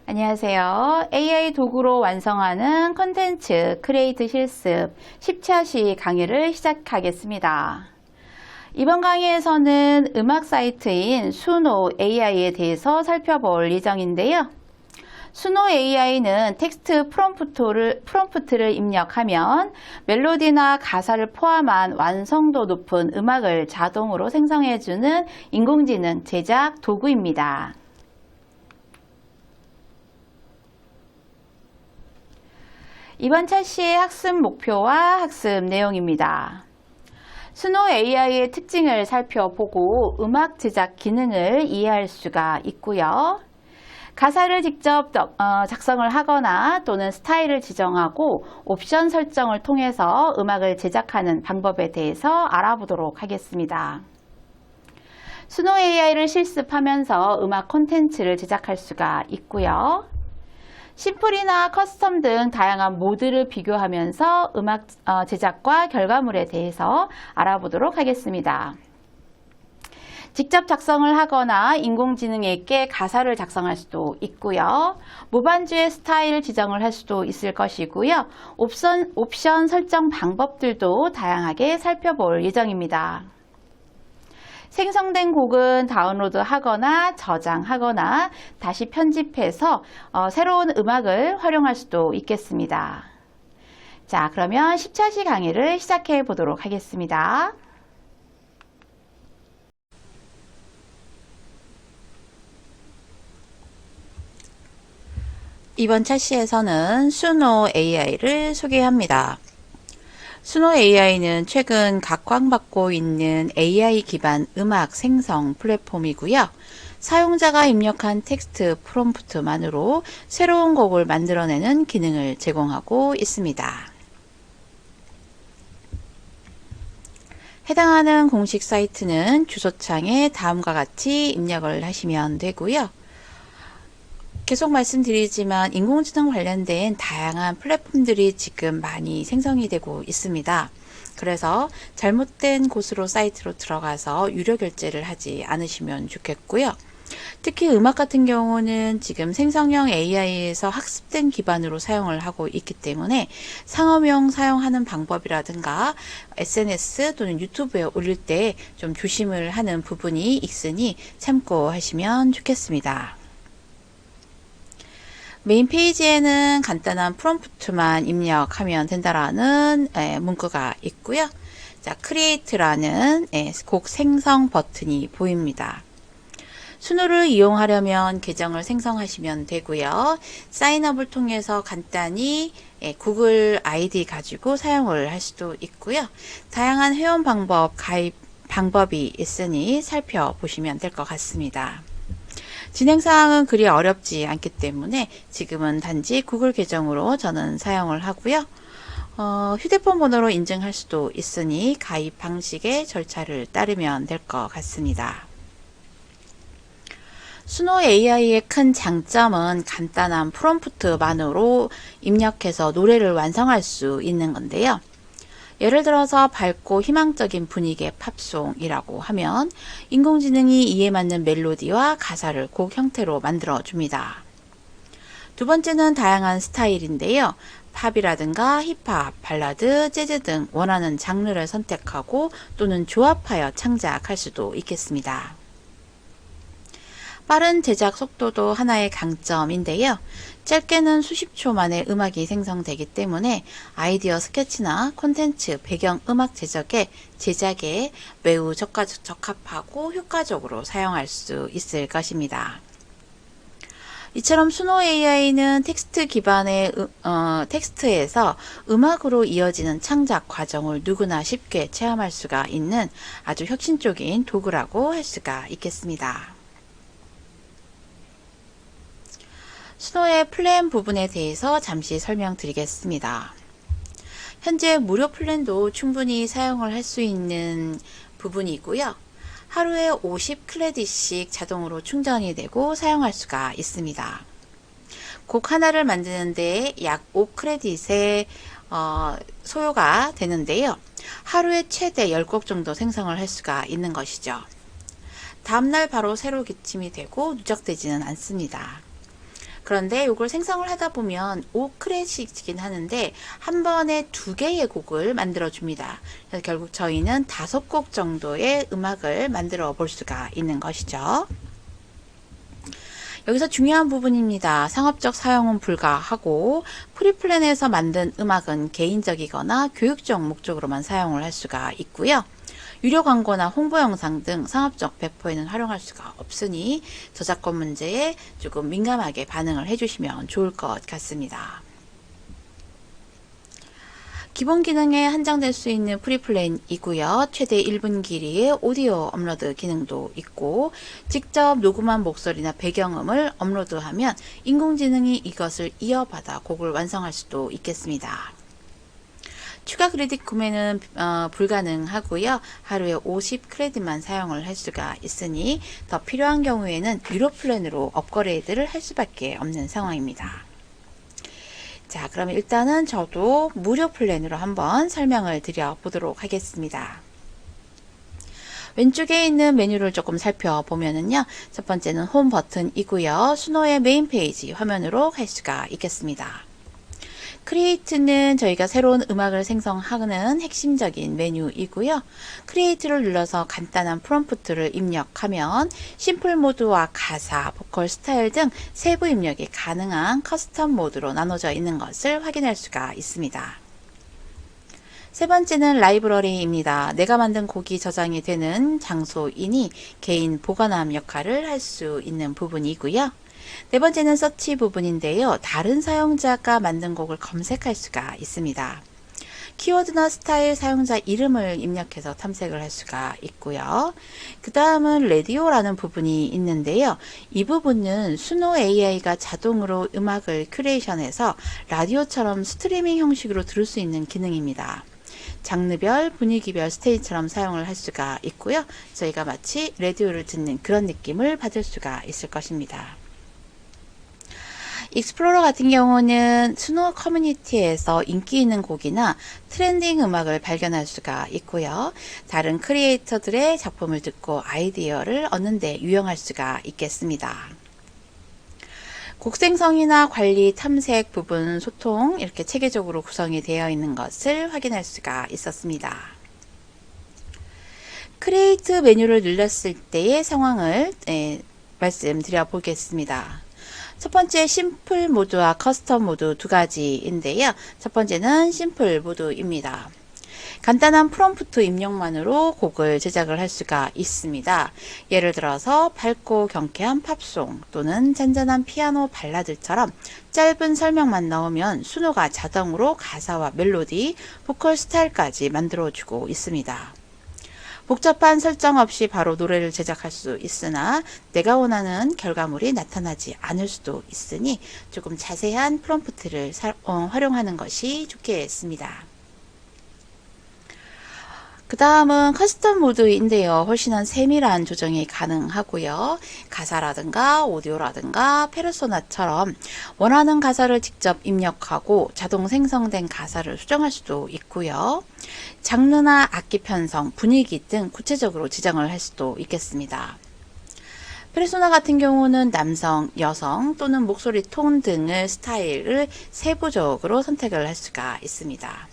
안녕하세요. AI 도구로 완성하는 컨텐츠 크리에이트 실습 10차시 강의를 시작하겠습니다. 이번 강의에서는 음악 사이트인 수노 AI에 대해서 살펴볼 예정인데요. 수노 AI는 텍스트 프롬프트를 입력하면 멜로디나 가사를 포함한 완성도 높은 음악을 자동으로 생성해주는 인공지능 제작 도구입니다. 이번 차시의 학습 목표와 학습 내용입니다. 수노 AI의 특징을 살펴보고 음악 제작 기능을 이해할 수가 있고요. 가사를 직접 작성을 하거나 또는 스타일을 지정하고 옵션 설정을 통해서 음악을 제작하는 방법에 대해서 알아보도록 하겠습니다. 수노 AI를 실습하면서 음악 콘텐츠를 제작할 수가 있고요. 심플이나 커스텀 등 다양한 모드를 비교하면서 음악 제작과 결과물에 대해서 알아보도록 하겠습니다. 직접 작성을 하거나 인공지능에게 가사를 작성할 수도 있고요. 무반주의 스타일 지정을 할 수도 있을 것이고요. 옵션 설정 방법들도 다양하게 살펴볼 예정입니다. 생성된 곡은 다운로드 하거나 저장하거나 다시 편집해서 새로운 음악을 활용할 수도 있겠습니다. 자, 그러면 10차시 강의를 시작해 보도록 하겠습니다. 이번 차시에서는 수노 AI를 소개합니다. 수노 AI는 최근 각광받고 있는 AI 기반 음악 생성 플랫폼이고요. 사용자가 입력한 텍스트 프롬프트만으로 새로운 곡을 만들어내는 기능을 제공하고 있습니다. 해당하는 공식 사이트는 주소창에 다음과 같이 입력을 하시면 되고요. 계속 말씀드리지만 인공지능 관련된 다양한 플랫폼들이 지금 많이 생성이 되고 있습니다. 그래서 잘못된 곳으로 사이트로 들어가서 유료 결제를 하지 않으시면 좋겠고요. 특히 음악 같은 경우는 지금 생성형 AI에서 학습된 기반으로 사용을 하고 있기 때문에 상업용 사용하는 방법이라든가 SNS 또는 유튜브에 올릴 때 좀 조심을 하는 부분이 있으니 참고하시면 좋겠습니다. 메인 페이지에는 간단한 프롬프트만 입력하면 된다라는 문구가 있고요. 자, 크리에이트라는 곡 생성 버튼이 보입니다. 수노를 이용하려면 계정을 생성하시면 되고요. 사인업을 통해서 간단히 구글 아이디 가지고 사용을 할 수도 있고요. 다양한 회원 방법, 가입 방법이 있으니 살펴보시면 될 것 같습니다. 진행사항은 그리 어렵지 않기 때문에 지금은 단지 구글 계정으로 저는 사용을 하고요. 휴대폰 번호로 인증할 수도 있으니 가입 방식의 절차를 따르면 될 것 같습니다. 수노 AI의 큰 장점은 간단한 프롬프트만으로 입력해서 노래를 완성할 수 있는 건데요. 예를 들어서 밝고 희망적인 분위기의 팝송이라고 하면 인공지능이 이에 맞는 멜로디와 가사를 곡 형태로 만들어 줍니다. 두 번째는 다양한 스타일인데요. 팝이라든가 힙합, 발라드, 재즈 등 원하는 장르를 선택하고 또는 조합하여 창작할 수도 있겠습니다. 빠른 제작 속도도 하나의 강점인데요. 짧게는 수십 초 만에 음악이 생성되기 때문에 아이디어 스케치나 콘텐츠, 배경 음악 제작에 매우 적합하고 효과적으로 사용할 수 있을 것입니다. 이처럼 수노 AI는 텍스트 기반의 텍스트에서 음악으로 이어지는 창작 과정을 누구나 쉽게 체험할 수가 있는 아주 혁신적인 도구라고 할 수가 있겠습니다. 수노의 플랜 부분에 대해서 잠시 설명드리겠습니다. 현재 무료 플랜도 충분히 사용을 할 수 있는 부분이고요. 하루에 50 크레딧씩 자동으로 충전이 되고 사용할 수가 있습니다. 곡 하나를 만드는데 약 5 크레딧의 소요가 되는데요. 하루에 최대 10곡 정도 생성을 할 수가 있는 것이죠. 다음날 바로 새로 기침이 되고 누적되지는 않습니다. 그런데 이걸 생성을 하다 보면 5크레딧이긴 하는데 한 번에 2개의 곡을 만들어 줍니다. 그래서 결국 저희는 5곡 정도의 음악을 만들어 볼 수가 있는 것이죠. 여기서 중요한 부분입니다. 상업적 사용은 불가하고 프리플랜에서 만든 음악은 개인적이거나 교육적 목적으로만 사용을 할 수가 있고요. 유료 광고나 홍보 영상 등 상업적 배포에는 활용할 수가 없으니 저작권 문제에 조금 민감하게 반응을 해주시면 좋을 것 같습니다. 기본 기능에 한정될 수 있는 프리플랜이고요. 최대 1분 길이의 오디오 업로드 기능도 있고 직접 녹음한 목소리나 배경음을 업로드하면 인공지능이 이것을 이어받아 곡을 완성할 수도 있겠습니다. 추가 크레딧 구매는 불가능하고요. 하루에 50 크레딧만 사용을 할 수가 있으니 더 필요한 경우에는 유료 플랜으로 업그레이드를 할 수밖에 없는 상황입니다. 자, 그러면 일단은 저도 무료 플랜으로 한번 설명을 드려 보도록 하겠습니다. 왼쪽에 있는 메뉴를 조금 살펴보면은요. 첫 번째는 홈 버튼이고요. 수노의 메인 페이지 화면으로 갈 수가 있겠습니다. 크리에이트는 저희가 새로운 음악을 생성하는 핵심적인 메뉴이고요. 크리에이트를 눌러서 간단한 프롬프트를 입력하면 심플 모드와 가사, 보컬 스타일 등 세부 입력이 가능한 커스텀 모드로 나눠져 있는 것을 확인할 수가 있습니다. 세 번째는 라이브러리입니다. 내가 만든 곡이 저장이 되는 장소이니 개인 보관함 역할을 할 수 있는 부분이고요. 네 번째는 서치 부분인데요. 다른 사용자가 만든 곡을 검색할 수가 있습니다. 키워드나 스타일 사용자 이름을 입력해서 탐색을 할 수가 있고요. 그 다음은 라디오라는 부분이 있는데요. 이 부분은 수노 AI가 자동으로 음악을 큐레이션해서 라디오처럼 스트리밍 형식으로 들을 수 있는 기능입니다. 장르별, 분위기별 스테이지처럼 사용을 할 수가 있고요. 저희가 마치 라디오를 듣는 그런 느낌을 받을 수가 있을 것입니다. 익스플로러 같은 경우는 수노 커뮤니티에서 인기 있는 곡이나 트렌딩 음악을 발견할 수가 있고요. 다른 크리에이터들의 작품을 듣고 아이디어를 얻는 데 유용할 수가 있겠습니다. 곡 생성이나 관리, 탐색 부분, 소통 이렇게 체계적으로 구성이 되어 있는 것을 확인할 수가 있었습니다. 크리에이트 메뉴를 눌렀을 때의 상황을 말씀드려 보겠습니다. 첫 번째 심플 모드와 커스텀 모드 두 가지인데요. 첫 번째는 심플 모드입니다. 간단한 프롬프트 입력만으로 곡을 제작을 할 수가 있습니다. 예를 들어서 밝고 경쾌한 팝송 또는 잔잔한 피아노 발라드처럼 짧은 설명만 넣으면 수노가 자동으로 가사와 멜로디, 보컬 스타일까지 만들어주고 있습니다. 복잡한 설정 없이 바로 노래를 제작할 수 있으나 내가 원하는 결과물이 나타나지 않을 수도 있으니 조금 자세한 프롬프트를 활용하는 것이 좋겠습니다. 그 다음은 커스텀 모드인데요. 훨씬 세밀한 조정이 가능하고요. 가사라든가 오디오라든가 페르소나처럼 원하는 가사를 직접 입력하고 자동 생성된 가사를 수정할 수도 있고요. 장르나 악기 편성, 분위기 등 구체적으로 지정을 할 수도 있겠습니다. 페르소나 같은 경우는 남성, 여성 또는 목소리 톤 등의 스타일을 세부적으로 선택을 할 수가 있습니다.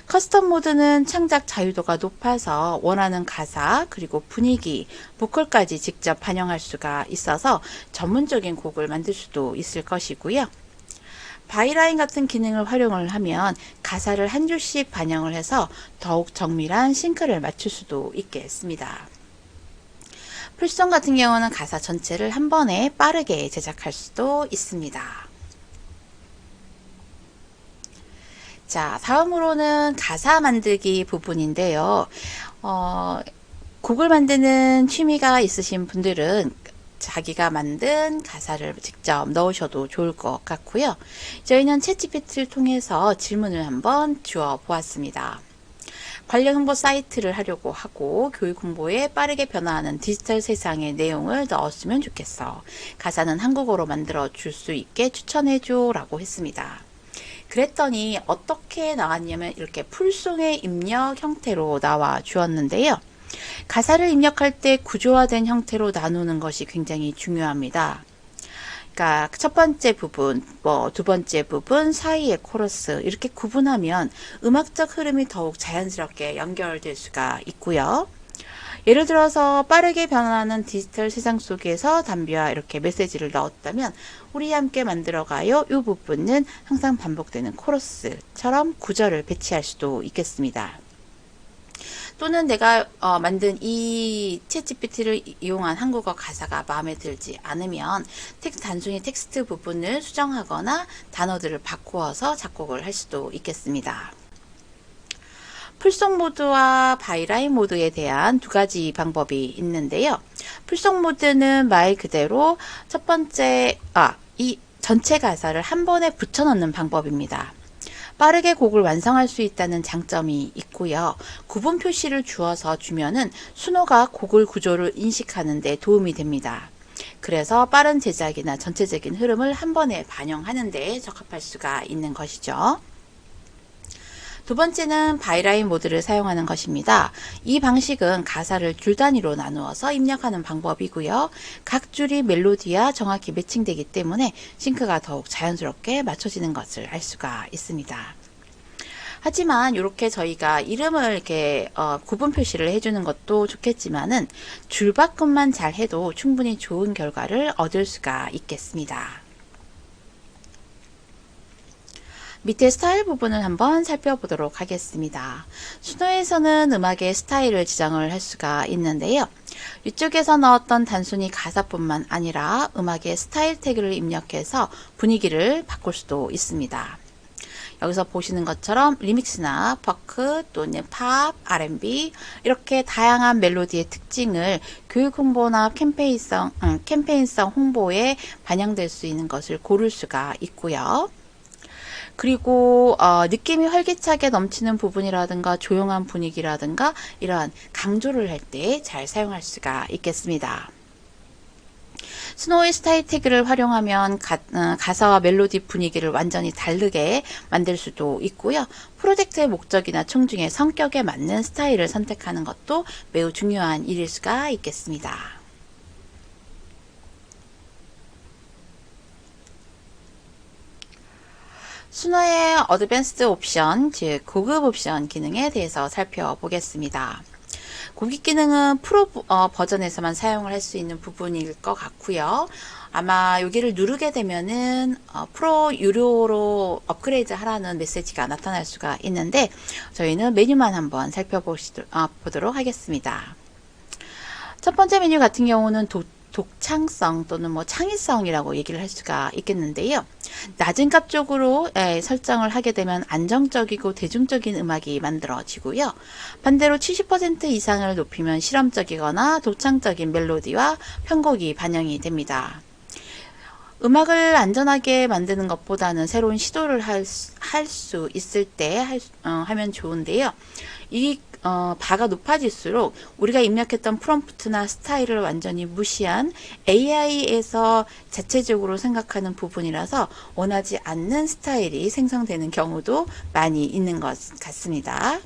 커스텀 모드는 창작 자유도가 높아서 원하는 가사 그리고 분위기, 보컬까지 직접 반영할 수가 있어서 전문적인 곡을 만들 수도 있을 것이고요. 바이라인 같은 기능을 활용을 하면 가사를 한 줄씩 반영을 해서 더욱 정밀한 싱크를 맞출 수도 있겠습니다. 풀송 같은 경우는 가사 전체를 한 번에 빠르게 제작할 수도 있습니다. 자, 다음으로는 가사 만들기 부분인데요. 곡을 만드는 취미가 있으신 분들은 자기가 만든 가사를 직접 넣으셔도 좋을 것 같고요. 저희는 챗GPT를 통해서 질문을 한번 주어 보았습니다. 관련 홍보 사이트를 하려고 하고 교육 홍보에 빠르게 변화하는 디지털 세상의 내용을 넣었으면 좋겠어. 가사는 한국어로 만들어 줄 수 있게 추천해줘 라고 했습니다. 그랬더니 어떻게 나왔냐면 이렇게 풀송의 입력 형태로 나와 주었는데요. 가사를 입력할 때 구조화된 형태로 나누는 것이 굉장히 중요합니다. 그러니까 첫 번째 부분, 뭐 두 번째 부분 사이의 코러스 이렇게 구분하면 음악적 흐름이 더욱 자연스럽게 연결될 수가 있고요. 예를 들어서 빠르게 변화하는 디지털 세상 속에서 담비와 이렇게 메시지를 넣었다면 우리 함께 만들어가요. 이 부분은 항상 반복되는 코러스처럼 구절을 배치할 수도 있겠습니다. 또는 내가 만든 이 챗GPT를 이용한 한국어 가사가 마음에 들지 않으면 단순히 텍스트 부분을 수정하거나 단어들을 바꾸어서 작곡을 할 수도 있겠습니다. 풀송 모드와 바이라인 모드에 대한 두 가지 방법이 있는데요. 풀송 모드는 말 그대로 첫 번째, 이 전체 가사를 한 번에 붙여 넣는 방법입니다. 빠르게 곡을 완성할 수 있다는 장점이 있고요. 구분 표시를 주어서 주면은 순호가 곡을 구조를 인식하는 데 도움이 됩니다. 그래서 빠른 제작이나 전체적인 흐름을 한 번에 반영하는 데 적합할 수가 있는 것이죠. 두 번째는 바이라인 모드를 사용하는 것입니다. 이 방식은 가사를 줄 단위로 나누어서 입력하는 방법이고요. 각 줄이 멜로디와 정확히 매칭되기 때문에 싱크가 더욱 자연스럽게 맞춰지는 것을 알 수가 있습니다. 하지만 이렇게 저희가 이름을 이렇게 구분 표시를 해주는 것도 좋겠지만은 줄바꿈만 잘 해도 충분히 좋은 결과를 얻을 수가 있겠습니다. 밑에 스타일 부분을 한번 살펴보도록 하겠습니다. 순호에서는 음악의 스타일을 지정을 할 수가 있는데요. 이쪽에서 넣었던 단순히 가사뿐만 아니라 음악의 스타일 태그를 입력해서 분위기를 바꿀 수도 있습니다. 여기서 보시는 것처럼 리믹스나 퍼크 또는 팝, R&B 이렇게 다양한 멜로디의 특징을 교육 홍보나 캠페인성 홍보에 반영될 수 있는 것을 고를 수가 있고요. 그리고 느낌이 활기차게 넘치는 부분이라든가 조용한 분위기라든가 이러한 강조를 할 때 잘 사용할 수가 있겠습니다. 스노우의 스타일 태그를 활용하면 가사와 멜로디 분위기를 완전히 다르게 만들 수도 있고요. 프로젝트의 목적이나 청중의 성격에 맞는 스타일을 선택하는 것도 매우 중요한 일일 수가 있겠습니다. 순호의 어드밴스드 옵션, 즉 고급 옵션 기능에 대해서 살펴보겠습니다. 고급 기능은 프로 버전에서만 사용을 할 수 있는 부분일 것 같고요. 아마 여기를 누르게 되면은 프로 유료로 업그레이드 하라는 메시지가 나타날 수가 있는데 저희는 메뉴만 한번 살펴보도록 하겠습니다. 첫 번째 메뉴 같은 경우는 독창성 또는 뭐 창의성이라고 얘기를 할 수가 있겠는데요. 낮은 값 쪽으로 설정을 하게 되면 안정적이고 대중적인 음악이 만들어지고요. 반대로 70% 이상을 높이면 실험적이거나 독창적인 멜로디와 편곡이 반영이 됩니다. 음악을 안전하게 만드는 것보다는 새로운 시도를 할 수 있을 때 하면 좋은데요. 이 바가 높아질수록 우리가 입력했던 프롬프트나 스타일을 완전히 무시한 AI에서 자체적으로 생각하는 부분이라서 원하지 않는 스타일이 생성되는 경우도 많이 있는 것 같습니다.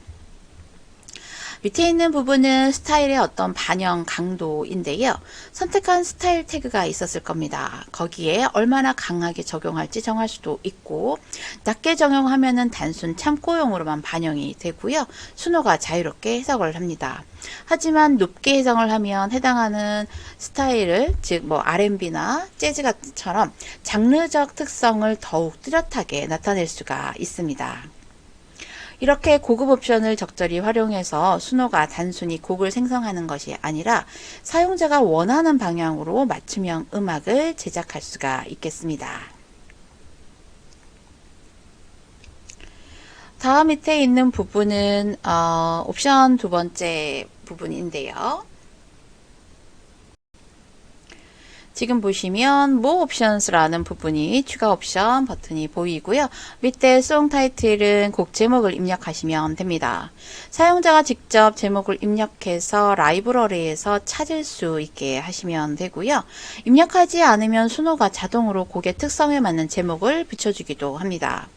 밑에 있는 부분은 스타일의 어떤 반영 강도인데요. 선택한 스타일 태그가 있었을 겁니다. 거기에 얼마나 강하게 적용할지 정할 수도 있고 낮게 적용하면은 단순 참고용으로만 반영이 되고요. 순호가 자유롭게 해석을 합니다. 하지만 높게 해석을 하면 해당하는 스타일을 즉 뭐 R&B나 재즈 같처럼 장르적 특성을 더욱 뚜렷하게 나타낼 수가 있습니다. 이렇게 고급 옵션을 적절히 활용해서 순호가 단순히 곡을 생성하는 것이 아니라 사용자가 원하는 방향으로 맞춤형 음악을 제작할 수가 있겠습니다. 다음 밑에 있는 부분은 옵션 두 번째 부분인데요. 지금 보시면 More Options라는 부분이 추가 옵션 버튼이 보이고요. 밑에 송 타이틀은 곡 제목을 입력하시면 됩니다. 사용자가 직접 제목을 입력해서 라이브러리에서 찾을 수 있게 하시면 되고요. 입력하지 않으면 순호가 자동으로 곡의 특성에 맞는 제목을 붙여주기도 합니다.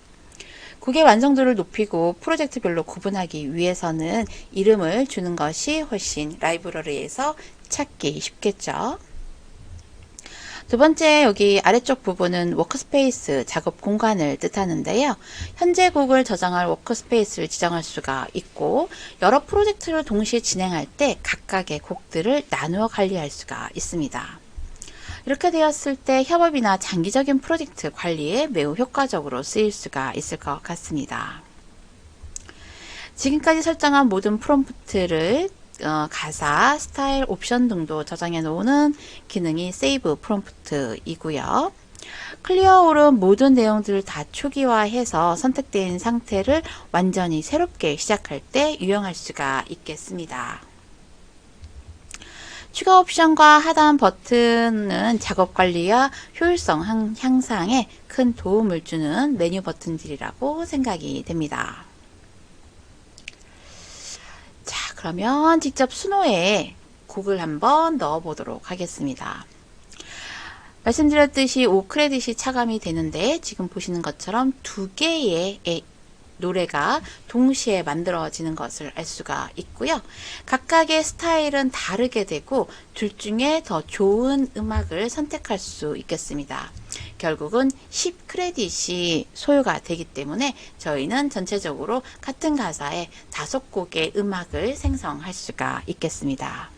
곡의 완성도를 높이고 프로젝트별로 구분하기 위해서는 이름을 주는 것이 훨씬 라이브러리에서 찾기 쉽겠죠. 두 번째, 여기 아래쪽 부분은 워크스페이스 작업 공간을 뜻하는데요. 현재 곡을 저장할 워크스페이스를 지정할 수가 있고, 여러 프로젝트를 동시에 진행할 때 각각의 곡들을 나누어 관리할 수가 있습니다. 이렇게 되었을 때 협업이나 장기적인 프로젝트 관리에 매우 효과적으로 쓰일 수가 있을 것 같습니다. 지금까지 설정한 모든 프롬프트를 가사, 스타일, 옵션 등도 저장해 놓는 기능이 세이브 프롬프트이고요. 클리어홀은 모든 내용들을 다 초기화해서 선택된 상태를 완전히 새롭게 시작할 때 유용할 수가 있겠습니다. 추가 옵션과 하단 버튼은 작업 관리와 효율성 향상에 큰 도움을 주는 메뉴 버튼들이라고 생각이 됩니다. 자, 그러면 직접 수노에 곡을 한번 넣어 보도록 하겠습니다. 말씀드렸듯이 5크레딧이 차감이 되는데 지금 보시는 것처럼 두 개의 노래가 동시에 만들어지는 것을 알 수가 있고요. 각각의 스타일은 다르게 되고 둘 중에 더 좋은 음악을 선택할 수 있겠습니다. 결국은 10크레딧이 소요가 되기 때문에 저희는 전체적으로 같은 가사에 5곡의 음악을 생성할 수가 있겠습니다.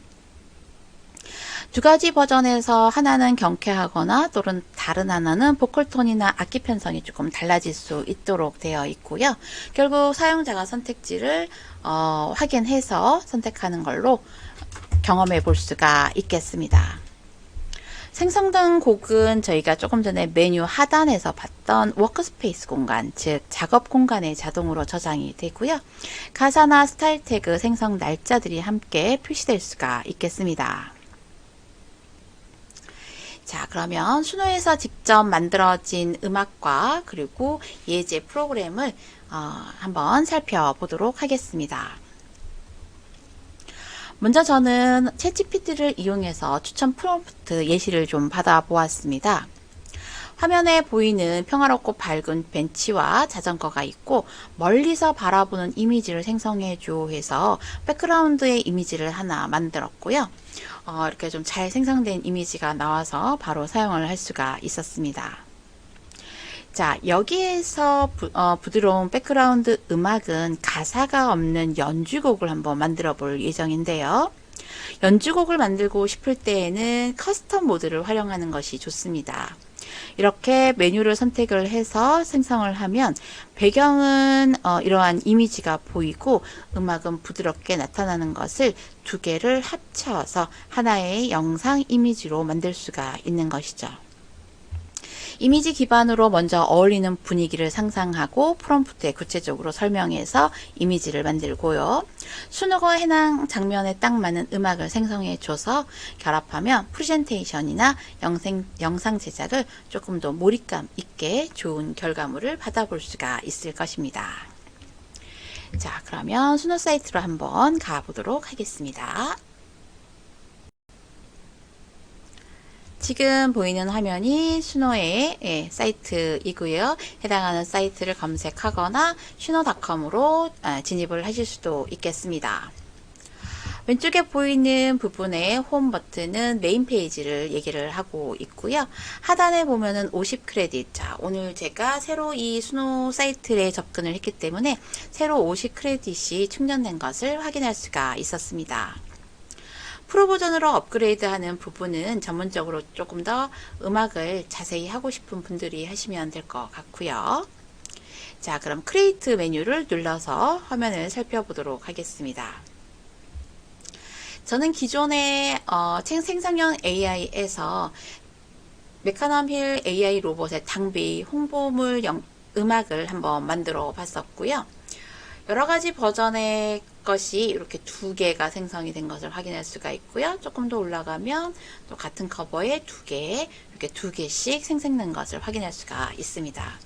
두 가지 버전에서 하나는 경쾌하거나 또는 다른 하나는 보컬톤이나 악기 편성이 조금 달라질 수 있도록 되어 있고요. 결국 사용자가 선택지를 확인해서 선택하는 걸로 경험해 볼 수가 있겠습니다. 생성된 곡은 저희가 조금 전에 메뉴 하단에서 봤던 워크스페이스 공간, 즉 작업 공간에 자동으로 저장이 되고요. 가사나 스타일 태그 생성 날짜들이 함께 표시될 수가 있겠습니다. 자, 그러면 수노에서 직접 만들어진 음악과 그리고 예제 프로그램을 한번 살펴보도록 하겠습니다. 먼저 저는 챗GPT를 이용해서 추천 프롬프트 예시를 좀 받아보았습니다. 화면에 보이는 평화롭고 밝은 벤치와 자전거가 있고 멀리서 바라보는 이미지를 생성해줘 해서 백그라운드의 이미지를 하나 만들었고요. 이렇게 좀 잘 생성된 이미지가 나와서 바로 사용을 할 수가 있었습니다. 자, 여기에서 부드러운 백그라운드 음악은 가사가 없는 연주곡을 한번 만들어 볼 예정인데요. 연주곡을 만들고 싶을 때에는 커스텀 모드를 활용하는 것이 좋습니다. 이렇게 메뉴를 선택을 해서 생성을 하면 배경은 이러한 이미지가 보이고 음악은 부드럽게 나타나는 것을 두 개를 합쳐서 하나의 영상 이미지로 만들 수가 있는 것이죠. 이미지 기반으로 먼저 어울리는 분위기를 상상하고 프롬프트에 구체적으로 설명해서 이미지를 만들고요. 수노가 해당 장면에 딱 맞는 음악을 생성해 줘서 결합하면 프레젠테이션이나 영상 제작을 조금 더 몰입감 있게 좋은 결과물을 받아볼 수가 있을 것입니다. 자, 그러면 수노 사이트로 한번 가보도록 하겠습니다. 지금 보이는 화면이 수노의 사이트이고요. 해당하는 사이트를 검색하거나 수노닷컴으로 진입을 하실 수도 있겠습니다. 왼쪽에 보이는 부분의 홈 버튼은 메인 페이지를 얘기를 하고 있고요. 하단에 보면은 50크레딧. 자, 오늘 제가 새로 이 수노 사이트에 접근을 했기 때문에 새로 50크레딧이 충전된 것을 확인할 수가 있었습니다. 프로 버전으로 업그레이드하는 부분은 전문적으로 조금 더 음악을 자세히 하고 싶은 분들이 하시면 될 것 같고요. 자, 그럼 크리에이트 메뉴를 눌러서 화면을 살펴보도록 하겠습니다. 저는 기존의 생성형 AI에서 메카넘 힐 AI 로봇의 장비 홍보물 음악을 한번 만들어 봤었고요. 여러 가지 버전의 것이 이렇게 두 개가 생성이 된 것을 확인할 수가 있고요. 조금 더 올라가면 또 같은 커버에 두 개, 이렇게 두 개씩 생성된 것을 확인할 수가 있습니다.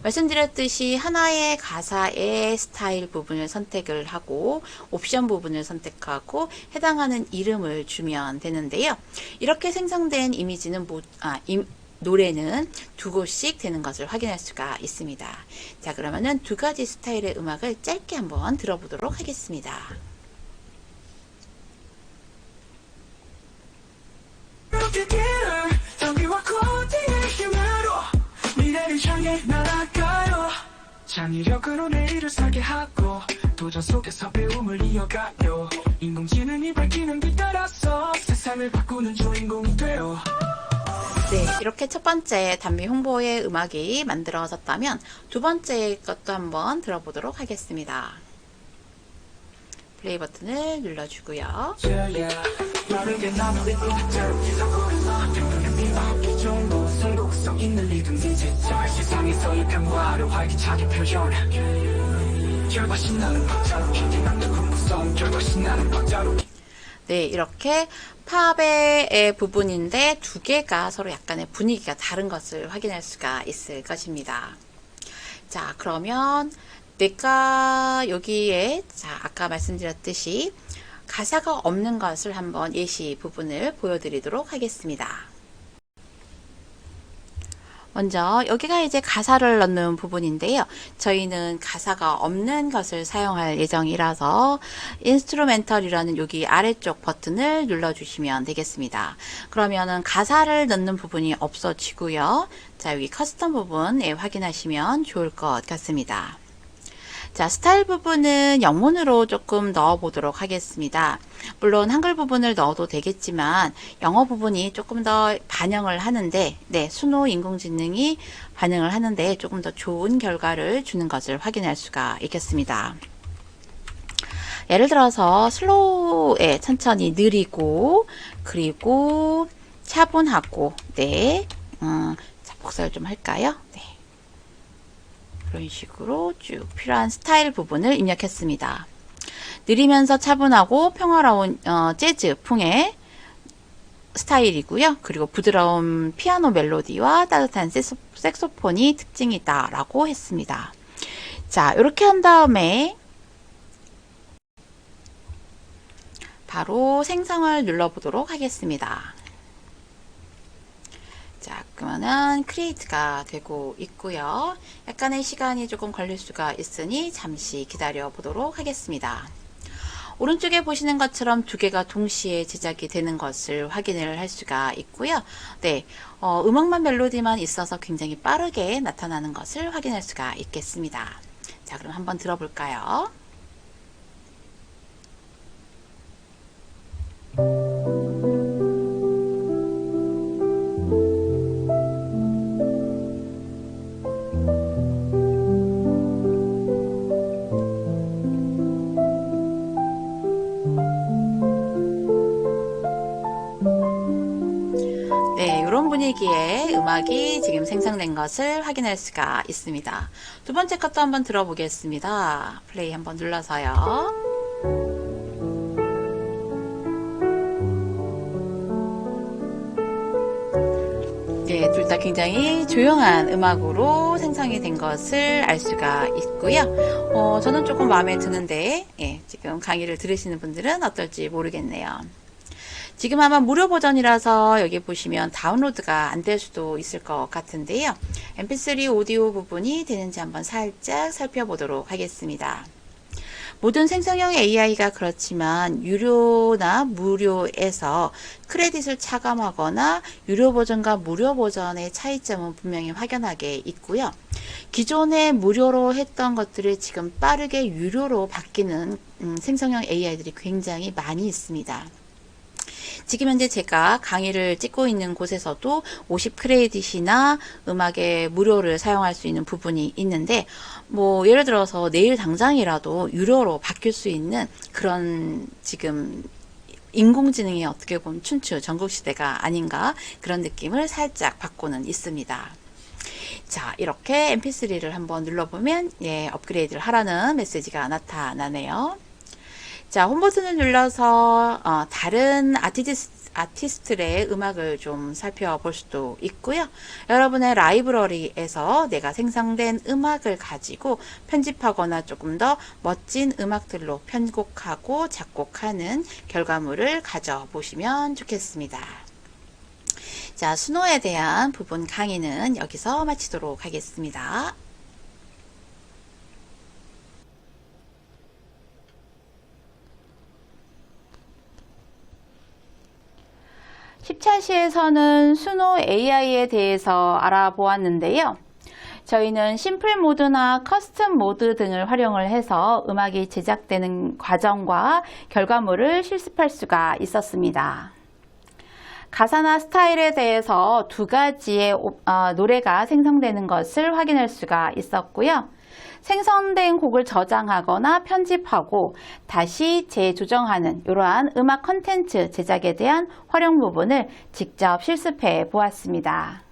말씀드렸듯이 하나의 가사의 스타일 부분을 선택을 하고 옵션 부분을 선택하고 해당하는 이름을 주면 되는데요. 이렇게 생성된 이미지는 노래는 두 곡씩 되는 것을 확인할 수가 있습니다. 자, 그러면은 두 가지 스타일의 음악을 짧게 한번 들어보도록 하겠습니다. 미래를 향해 날아가요. 창의력으로 내일을 살게 하고 도전 속에서 배움을 이어가요. 인공지능이 밝히는 길 따라서 세상을 바꾸는 주인공이 돼요. 네, 이렇게 첫 번째 단비 홍보의 음악이 만들어졌다면 두 번째 것도 한번 들어보도록 하겠습니다. 플레이 버튼을 눌러주고요. 성공성 있는 리듬 디지털 세상에서의 변화를 활기차게 표현. 결과 신나는 박자로 긴장감도 궁금성 결과 신나는 박자로. 네, 이렇게 팝의 부분인데 두 개가 서로 약간의 분위기가 다른 것을 확인할 수가 있을 것입니다. 자, 그러면 내가 여기에 아까 말씀드렸듯이 가사가 없는 것을 한번 예시 부분을 보여드리도록 하겠습니다. 먼저 여기가 이제 가사를 넣는 부분인데요. 저희는 가사가 없는 것을 사용할 예정이라서 인스트루멘털이라는 여기 아래쪽 버튼을 눌러주시면 되겠습니다. 그러면은 가사를 넣는 부분이 없어지고요. 자, 여기 커스텀 부분 확인하시면 좋을 것 같습니다. 자, 스타일 부분은 영문으로 조금 넣어 보도록 하겠습니다. 물론 한글 부분을 넣어도 되겠지만 영어 부분이 조금 더 반영을 하는데, 네, 수노 인공지능이 반영을 하는데 조금 더 좋은 결과를 주는 것을 확인할 수가 있겠습니다. 예를 들어서 슬로우에 천천히 느리고 그리고 차분하고, 네, 자, 복사를 좀 할까요? 네. 이런 식으로 쭉 필요한 스타일 부분을 입력했습니다. 느리면서 차분하고 평화로운 재즈풍의 스타일이고요. 그리고 부드러운 피아노 멜로디와 따뜻한 색소폰이 특징이다 라고 했습니다. 자, 이렇게 한 다음에 바로 생성을 눌러보도록 하겠습니다. 자, 그러면은 크리에이트가 되고 있고요. 약간의 시간이 조금 걸릴 수가 있으니 잠시 기다려 보도록 하겠습니다. 오른쪽에 보시는 것처럼 두 개가 동시에 제작이 되는 것을 확인을 할 수가 있고요. 네, 음악만 멜로디만 있어서 굉장히 빠르게 나타나는 것을 확인할 수가 있겠습니다. 자, 그럼 한번 들어볼까요? 네, 이런 분위기의 음악이 지금 생성된 것을 확인할 수가 있습니다. 두 번째 것도 한번 들어보겠습니다. 플레이 한번 눌러서요. 네, 둘 다 굉장히 조용한 음악으로 생성이 된 것을 알 수가 있고요. 저는 조금 마음에 드는데, 예, 지금 강의를 들으시는 분들은 어떨지 모르겠네요. 지금 아마 무료 버전이라서 여기 보시면 다운로드가 안 될 수도 있을 것 같은데요. mp3 오디오 부분이 되는지 한번 살짝 살펴보도록 하겠습니다. 모든 생성형 AI가 그렇지만 유료나 무료에서 크레딧을 차감하거나 유료 버전과 무료 버전의 차이점은 분명히 확연하게 있고요. 기존에 무료로 했던 것들이 지금 빠르게 유료로 바뀌는 생성형 AI들이 굉장히 많이 있습니다. 지금 현재 제가 강의를 찍고 있는 곳에서도 50 크레딧이나 음악의 무료를 사용할 수 있는 부분이 있는데, 뭐 예를 들어서 내일 당장이라도 유료로 바뀔 수 있는 그런 지금 인공지능이 어떻게 보면 춘추 전국시대가 아닌가, 그런 느낌을 살짝 받고는 있습니다. 자, 이렇게 mp3를 한번 눌러보면 예, 업그레이드를 하라는 메시지가 나타나네요. 자, 홈 버튼을 눌러서 다른 아티스트의 음악을 좀 살펴볼 수도 있고요. 여러분의 라이브러리에서 내가 생성된 음악을 가지고 편집하거나 조금 더 멋진 음악들로 편곡하고 작곡하는 결과물을 가져보시면 좋겠습니다. 자, 수노에 대한 부분 강의는 여기서 마치도록 하겠습니다. 10차 시에서는 수노 AI에 대해서 알아보았는데요. 저희는 심플 모드나 커스텀 모드 등을 활용을 해서 음악이 제작되는 과정과 결과물을 실습할 수가 있었습니다. 가사나 스타일에 대해서 두 가지의 노래가 생성되는 것을 확인할 수가 있었고요. 생성된 곡을 저장하거나 편집하고 다시 재조정하는 이러한 음악 콘텐츠 제작에 대한 활용 부분을 직접 실습해 보았습니다.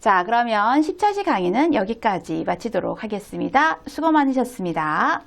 자, 그러면 10차시 강의는 여기까지 마치도록 하겠습니다. 수고 많으셨습니다.